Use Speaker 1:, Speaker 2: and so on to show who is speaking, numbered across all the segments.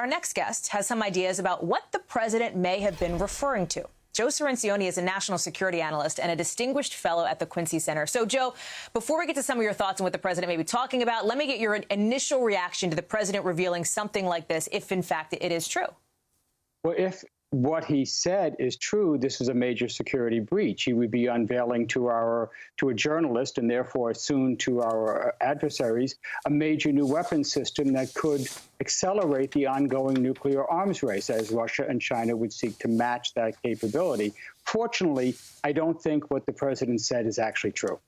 Speaker 1: Our next guest has some ideas about what the president may have been referring to. Joe Cirincione is a national security analyst and a distinguished fellow at the Quincy Center. So, Joe, before we get to some of your thoughts on what the president may be talking about, let me get your initial reaction to the president revealing something like this, if in fact it is true.
Speaker 2: Well, if what he said is true, this is a major security breach. He would be unveiling to a journalist and therefore soon to our adversaries a major new weapons system that could accelerate the ongoing nuclear arms race, as Russia and China would seek to match that capability. Fortunately, I don't think what the president said is actually true.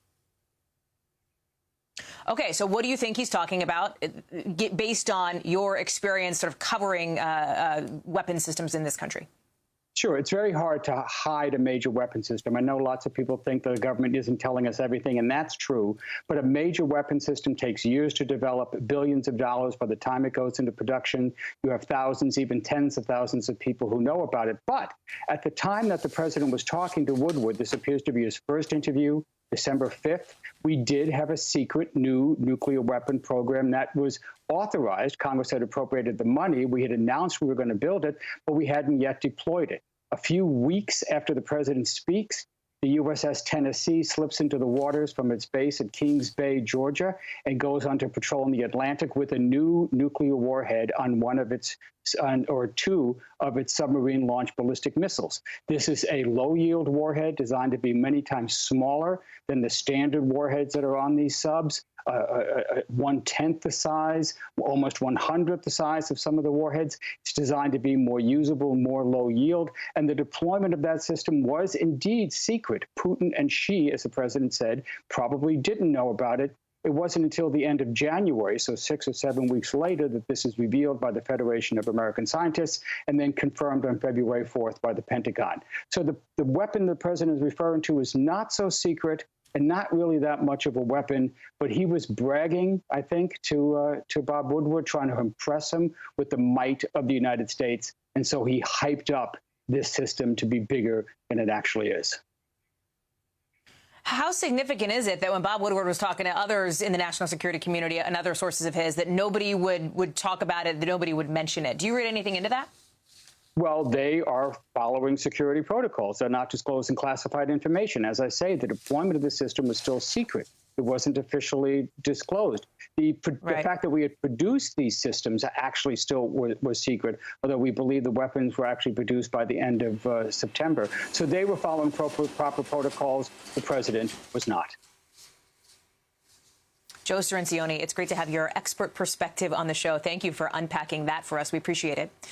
Speaker 1: Okay, so what do you think he's talking about based on your experience sort of covering weapon systems in this country?
Speaker 2: Sure, it's very hard to hide a major weapon system. I know lots of people think the government isn't telling us everything, and that's true. But a major weapon system takes years to develop, billions of dollars by the time it goes into production. You have thousands, even tens of thousands of people who know about it. But at the time that the president was talking to Woodward, this appears to be his first interview, December 5th, we did have a secret new nuclear weapon program that was authorized. Congress had appropriated the money. We had announced we were going to build it, but we hadn't yet deployed it. A few weeks after the president speaks, the USS Tennessee slips into the waters from its base at Kings Bay, Georgia, and goes on to patrol in the Atlantic with a new nuclear warhead on one of its or two of its submarine-launched ballistic missiles. This is a low-yield warhead designed to be many times smaller than the standard warheads that are on these subs. 1/10 the size, almost 1/100th the size of some of the warheads. It's designed to be more usable, more low yield. And the deployment of that system was indeed secret. Putin and Xi, as the president said, probably didn't know about it. It wasn't until the end of January, so 6 or 7 weeks later, that this is revealed by the Federation of American Scientists and then confirmed on February 4th by the Pentagon. So the weapon the president is referring to is not so secret and not really that much of a weapon, but he was bragging, I think, to Bob Woodward, trying to impress him with the might of the United States. And so he hyped up this system to be bigger than it actually is.
Speaker 1: How significant is it that when Bob Woodward was talking to others in the national security community and other sources of his, that nobody would talk about it, that nobody would mention it? Do you read anything into that?
Speaker 2: Well, they are following security protocols. They're not disclosing classified information. As I say, the deployment of the system was still secret. It wasn't officially disclosed. The fact that we had produced these systems actually still was secret, although we believe the weapons were actually produced by the end of September. So they were following proper protocols. The president was not.
Speaker 1: Joe Cirincione, it's great to have your expert perspective on the show. Thank you for unpacking that for us. We appreciate it.